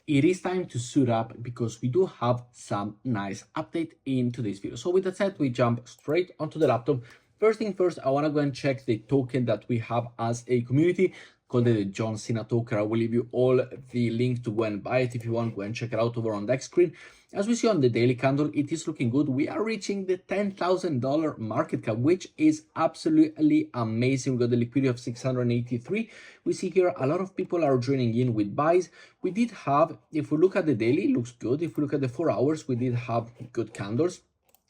it is time to suit up because we do have some nice update in today's video. So with that said, we jump straight onto the laptop. First thing first, I want to go and check the token that we have as a community called the John Cena token. I will leave you all the link to go and buy it if you want. Go and check it out over on the screen. As we see on the daily candle, it is looking good. We are reaching the $10,000 market cap, which is absolutely amazing. We got the liquidity of 683. We see here a lot of people are joining in with buys. We did have, if we look at the daily, it looks good. If we look at the 4 hours, we did have good candles.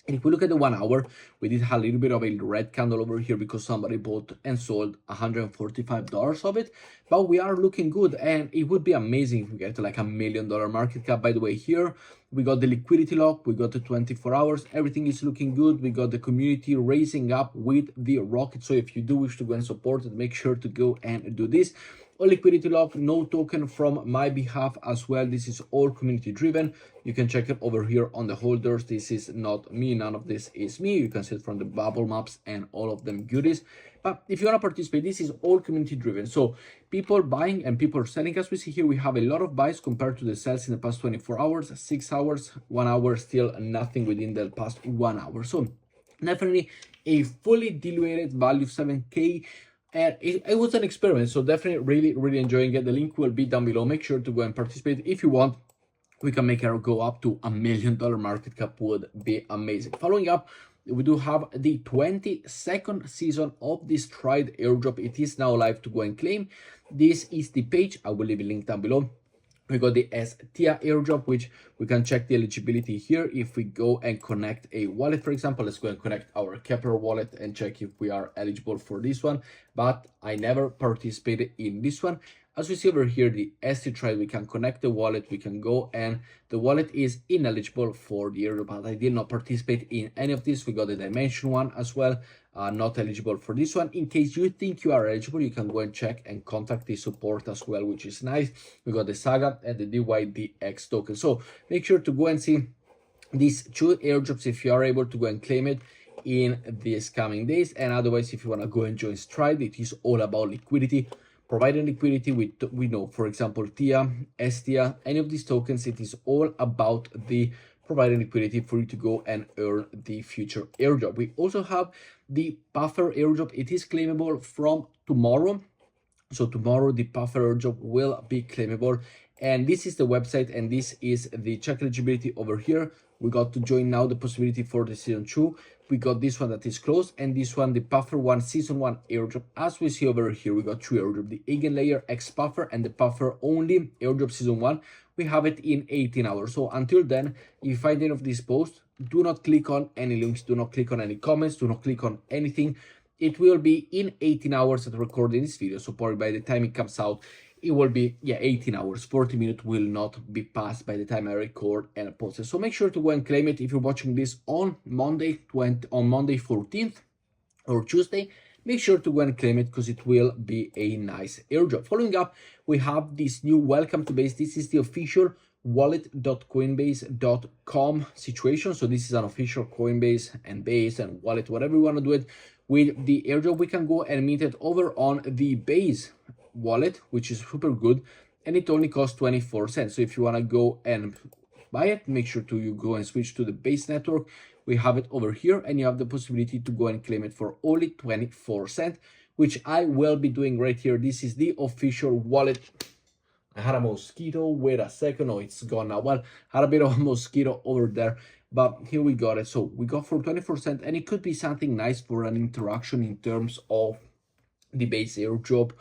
And if we look at the 1 hour, we did have a little bit of a red candle over here because somebody bought and sold $145 of it. But we are looking good, and it would be amazing if we get to like $1 million market cap. By the way, here we got the liquidity lock, we got the 24 hours, everything is looking good. We got the community raising up with the rocket. So if you do wish to go and support it, make sure to go and do this. All liquidity lock, no token from my behalf as well. This is all community driven. You can check it over here on the holders. This is not me, none of this is me. You can see it from the bubble maps and all of them goodies. But if you want to participate, this is all community driven. So people buying and people selling. As we see here, we have a lot of buys compared to the sells in the past 24 hours, 6 hours, 1 hour, still nothing within the past 1 hour. So definitely a fully diluted value of 7K. And it was an experiment, so definitely really enjoying it. The link will be down below. Make sure to go and participate if you want. We can make it go up to $1 million market cap, would be amazing. Following up, we do have the 22nd season of this tried airdrop. It is now live to go and claim. This is the page. I will leave a link down below. We got the STIA airdrop, which we can check the eligibility here. If we go and connect a wallet, for example, let's go and connect our Kepler wallet and check if we are eligible for this one. But I never participated in this one. As we see over here, the ST trade, we can connect the wallet, we can go, and the wallet is ineligible for the airdrop. But I did not participate in any of this. We got the dimension one as well. Not eligible for this one. In case you think you are eligible, you can go and check and contact the support as well, which is nice. We got the Saga and the DYDX token. So make sure to go and see these 2 airdrops if you are able to go and claim it in these coming days. And otherwise, if you want to go and join Stride, it is all about liquidity. Providing liquidity, we know, for example, TIA, STIA, any of these tokens, it is all about the providing liquidity for you to go and earn the future airdrop. We also have the Puffer airdrop. It is claimable from tomorrow. So tomorrow the Puffer airdrop will be claimable. And this is the website, and this is the check eligibility over here. We got to join now the possibility for the season 2. We got this one that is closed, and this one, the Puffer 1 season 1 airdrop. As we see over here, we got 2 airdrop, the EigenLayer X Puffer and the Puffer only airdrop season 1. We have it in 18 hours. So until then, if you find any of these posts, do not click on any links, do not click on any comments, do not click on anything. It will be in 18 hours at recording this video. So probably by the time it comes out, it will be 18 hours. 40 minutes will not be passed by the time I record and post it. So make sure to go and claim it if you're watching this on Monday 14th or Tuesday. Make sure to go and claim it because it will be a nice airdrop. Following up, we have this new welcome to base. This is the official wallet.coinbase.com situation. So this is an official Coinbase and base and wallet, whatever you want to do it with the airdrop. We can go and mint it over on the base wallet, which is super good, and it only costs 24 cents. So if you want to go and buy it, make sure to you go and switch to the base network. We have it over here, and you have the possibility to go and claim it for only 24 cents, which I will be doing right here. This is the official wallet. I had a mosquito. Wait a second. Oh, it's gone now. Well, had a bit of a mosquito over there, but here we got it. So we got for 24 cents, and it could be something nice for an interaction in terms of the base airdrop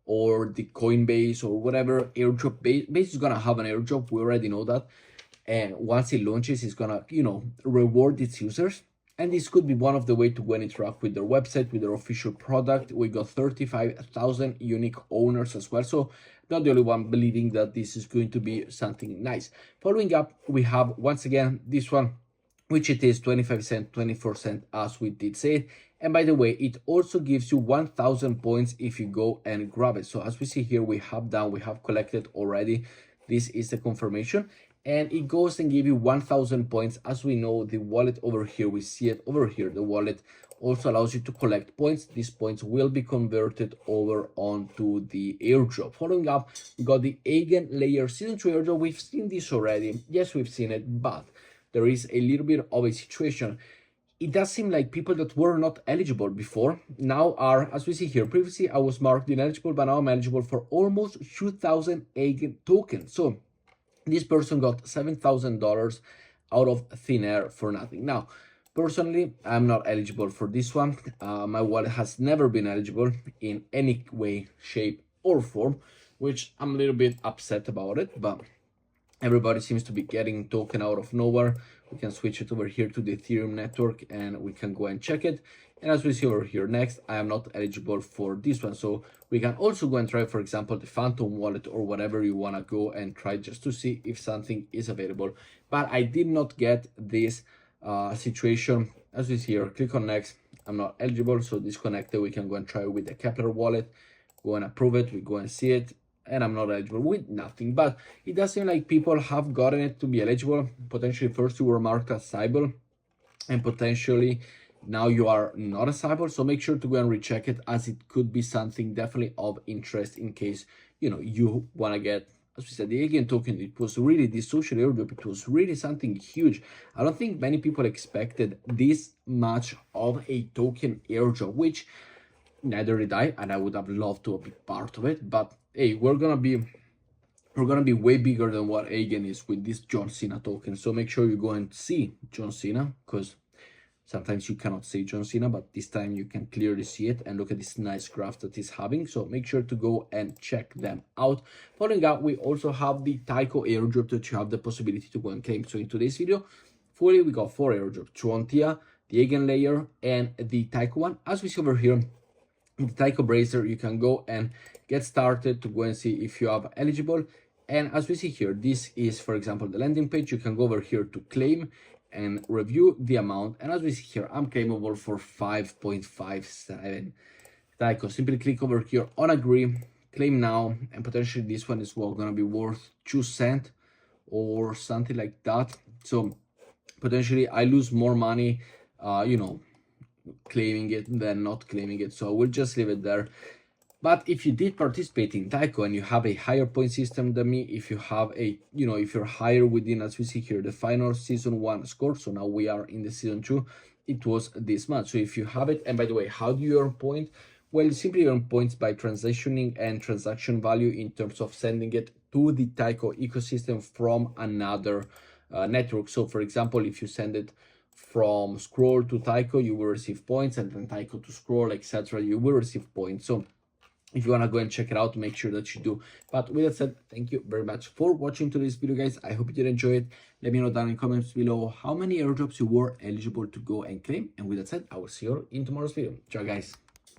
or the Coinbase or whatever airdrop. Base is gonna have an airdrop. We already know that. And once it launches, it's gonna, reward its users. And this could be one of the way to go and interact with their website, with their official product. We got 35,000 unique owners as well. So not the only one believing that this is going to be something nice. Following up, we have once again this one, which it is 25 cents, 24 cents, as we did say. And by the way, it also gives you 1,000 points if you go and grab it. So as we see here, we have collected already. This is the confirmation. And it goes and give you 1,000 points. As we know, the wallet over here, we see it over here, the wallet also allows you to collect points. These points will be converted over onto the airdrop. Following up, we got the EigenLayer Season 2 airdrop. We've seen this already. Yes, we've seen it, but there is a little bit of a situation. It does seem like people that were not eligible before now are, as we see here, previously I was marked ineligible, but now I'm eligible for almost 2,000 Eigen tokens. So this person got $7,000 out of thin air for nothing. Now, personally, I'm not eligible for this one. My wallet has never been eligible in any way, shape, or form, which I'm a little bit upset about it, but everybody seems to be getting token out of nowhere. We can switch it over here to the Ethereum network and we can go and check it. And as we see over here next, I am not eligible for this one. So we can also go and try, for example, the Phantom wallet or whatever you want to go and try just to see if something is available. But I did not get this situation. As we see here, click on next. I'm not eligible, so disconnected. We can go and try with the Kepler wallet, go and approve it. We go and see it. And I'm not eligible with nothing, but it does seem like people have gotten it to be eligible. Potentially first you were marked as Cybele, and potentially now you are not a Cybele. So make sure to go and recheck it, as it could be something definitely of interest in case, you know, you want to get, as we said, the Eigen token. It was really this social airdrop. It was really something huge. I don't think many people expected this much of a token airdrop, which neither did I, and I would have loved to be part of it. But hey, we're gonna be way bigger than what Eigen is with this John Cena token. So make sure you go and see John Cena, because sometimes you cannot see John Cena, but this time you can clearly see it. And look at this nice graph that he's having. So make sure to go and check them out. Following up, we also have the Taiko airdrop that you have the possibility to go and claim. So in today's video, fully we got 4 airdrops: two on Tia, the EigenLayer, and the Taiko one. As we see over here, in the Taiko Bracer, you can go and get started to go and see if you are eligible. And as we see here, this is, for example, the landing page. You can go over here to claim and review the amount. And as we see here, I'm claimable for 5.57 Taiko. Simply click over here on agree, claim now, and potentially this one is going to be worth 2 cents or something like that. So potentially I lose more money, you know, claiming it than not claiming it. So we'll just leave it there. But if you did participate in Taiko and you have a higher point system than me, if you have a, you know, if you're higher within, as we see here, the final season 1 score, so now we are in the season 2, it was this much. So if you have it, and by the way, how do you earn points? Well, you simply earn points by transitioning and transaction value in terms of sending it to the Taiko ecosystem from another network. So for example, if you send it from Scroll to Taiko, you will receive points, and then Taiko to Scroll, etc., you will receive points. So if you want to go and check it out, make sure that you do. But with that said, thank you very much for watching today's video, guys. I hope you did enjoy it. Let me know down in the comments below how many airdrops you were eligible to go and claim. And with that said, I will see you in tomorrow's video. Ciao, guys.